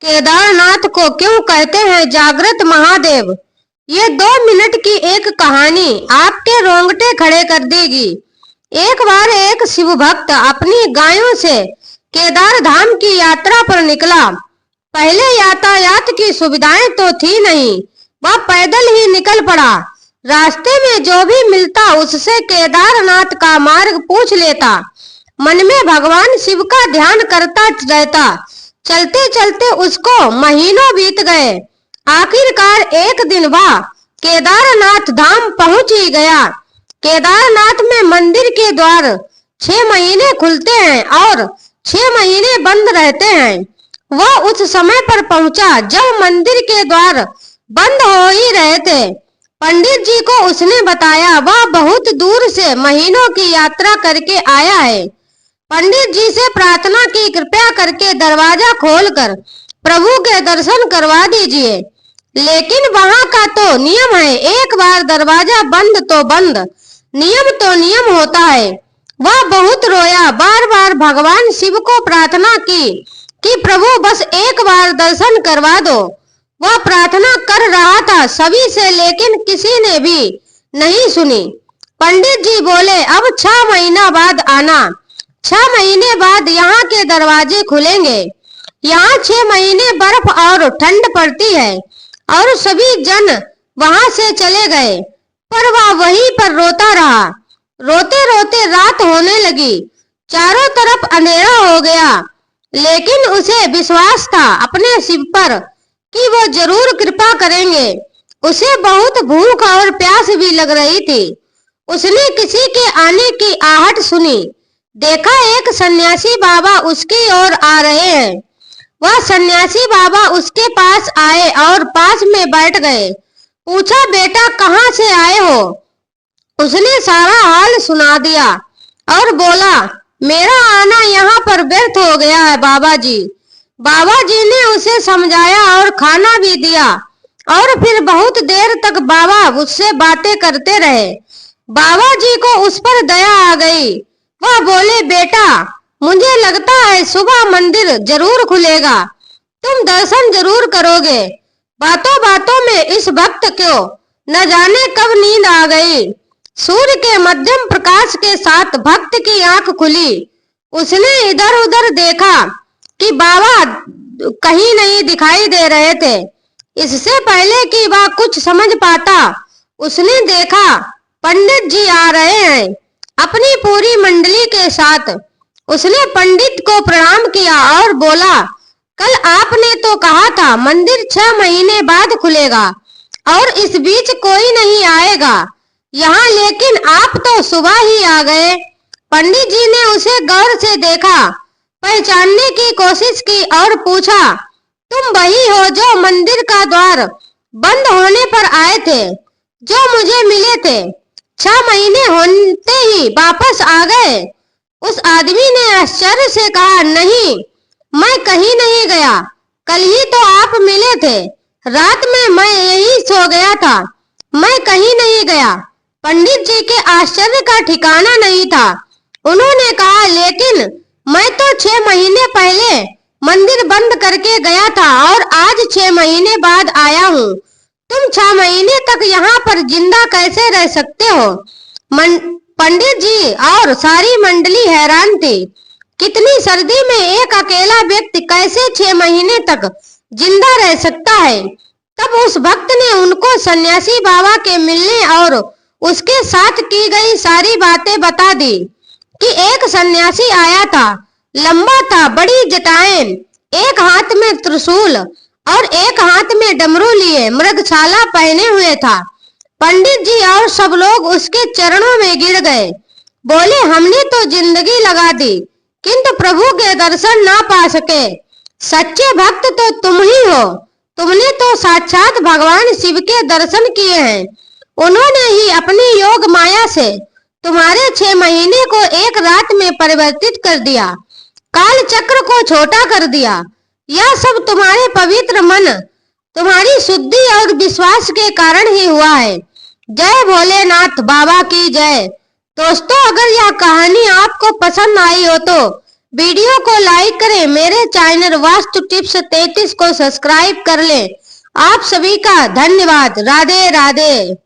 केदारनाथ को क्यों कहते हैं जागृत महादेव? ये 2 मिनट की एक कहानी आपके रोंगटे खड़े कर देगी। एक बार एक शिव भक्त अपनी गायों से केदार धाम की यात्रा पर निकला। पहले यातायात की सुविधाएं तो थी नहीं, वह पैदल ही निकल पड़ा। रास्ते में जो भी मिलता उससे केदारनाथ का मार्ग पूछ लेता। मन में भगवान शिव का ध्यान करता रहता। चलते चलते उसको महीनों बीत गए। आखिरकार एक दिन वह केदारनाथ धाम पहुंच ही गया। केदारनाथ में मंदिर के द्वार 6 महीने खुलते हैं और 6 महीने बंद रहते हैं। वह उस समय पर पहुंचा जब मंदिर के द्वार बंद हो ही रहे थे। पंडित जी को उसने बताया वह बहुत दूर से महीनों की यात्रा करके आया है। पंडित जी से प्रार्थना की कृपया करके दरवाजा खोलकर प्रभु के दर्शन करवा दीजिए। लेकिन वहां का तो नियम है, एक बार दरवाजा बंद तो बंद, नियम तो नियम होता है। वह बहुत रोया, बार बार भगवान शिव को प्रार्थना की कि प्रभु बस एक बार दर्शन करवा दो। वह प्रार्थना कर रहा था सभी से, लेकिन किसी ने भी नहीं सुनी। पंडित जी बोले अब 6 महीना बाद आना। 6 महीने बाद यहाँ के दरवाजे खुलेंगे। यहाँ 6 महीने बर्फ और ठंड पड़ती है और सभी जन वहां से चले गए, पर वह वहीं पर रोता रहा। रोते रोते रात होने लगी, चारों तरफ अंधेरा हो गया, लेकिन उसे विश्वास था अपने शिव पर कि वो जरूर कृपा करेंगे। उसे बहुत भूख और प्यास भी लग रही थी। उसने किसी के आने की आहट सुनी। देखा एक सन्यासी बाबा उसकी ओर आ रहे हैं। वह सन्यासी बाबा उसके पास आए और पास में बैठ गए। पूछा बेटा कहाँ से आए हो? उसने सारा हाल सुना दिया और बोला मेरा आना यहाँ पर व्यर्थ हो गया है बाबा जी। बाबा जी ने उसे समझाया और खाना भी दिया और फिर बहुत देर तक बाबा उससे बातें करते रहे। बाबा जी को उस पर दया आ गई। वह बोले बेटा मुझे लगता है सुबह मंदिर जरूर खुलेगा, तुम दर्शन जरूर करोगे। बातों बातों में इस भक्त को न जाने कब नींद आ गई। सूर्य के मध्यम प्रकाश के साथ भक्त की आंख खुली। उसने इधर उधर देखा कि बाबा कहीं नहीं दिखाई दे रहे थे। इससे पहले कि वह कुछ समझ पाता उसने देखा पंडित जी आ रहे हैं अपनी पूरी मंडली के साथ। उसने पंडित को प्रणाम किया और बोला कल आपने तो कहा था मंदिर 6 महीने बाद खुलेगा और इस बीच कोई नहीं आएगा यहाँ, लेकिन आप तो सुबह ही आ गए। पंडित जी ने उसे गौर से देखा, पहचानने की कोशिश की और पूछा तुम वही हो जो मंदिर का द्वार बंद होने पर आए थे, जो मुझे मिले थे? 6 महीने होते ही वापस आ गए? उस आदमी ने आश्चर्य से कहा नहीं, मैं कहीं नहीं गया। कल ही तो आप मिले थे, रात में मैं यहीं सो गया था, मैं कहीं नहीं गया। पंडित जी के आश्चर्य का ठिकाना नहीं था। उन्होंने कहा लेकिन मैं तो 6 महीने पहले मंदिर बंद करके गया था और आज 6 महीने बाद आया हूँ। तुम 6 महीने तक यहाँ पर जिंदा कैसे रह सकते हो? पंडित जी और सारी मंडली हैरान थी। कितनी सर्दी में एक अकेला व्यक्ति कैसे 6 महीने तक जिंदा रह सकता है? तब उस भक्त ने उनको सन्यासी बाबा के मिलने और उसके साथ की गई सारी बातें बता दी कि एक सन्यासी आया था, लंबा था, बड़ी जटाएं, एक हाथ में त्रिशूल और एक हाथ में डमरू लिए मृगशाला पहने हुए था। पंडित जी और सब लोग उसके चरणों में गिर गए। बोले हमने तो जिंदगी लगा दी किंतु प्रभु के दर्शन ना पा सके। सच्चे भक्त तो तुम ही हो, तुमने तो साक्षात भगवान शिव के दर्शन किए हैं। उन्होंने ही अपनी योग माया से तुम्हारे 6 महीने को एक रात में परिवर्तित कर दिया, काल चक्र को छोटा कर दिया। यह सब तुम्हारे पवित्र मन, तुम्हारी शुद्धि और विश्वास के कारण ही हुआ है। जय भोलेनाथ बाबा की जय। दोस्तों अगर यह कहानी आपको पसंद आई हो तो वीडियो को लाइक करें, मेरे चैनल वास्तु टिप्स 33 को सब्सक्राइब कर लें। आप सभी का धन्यवाद। राधे राधे।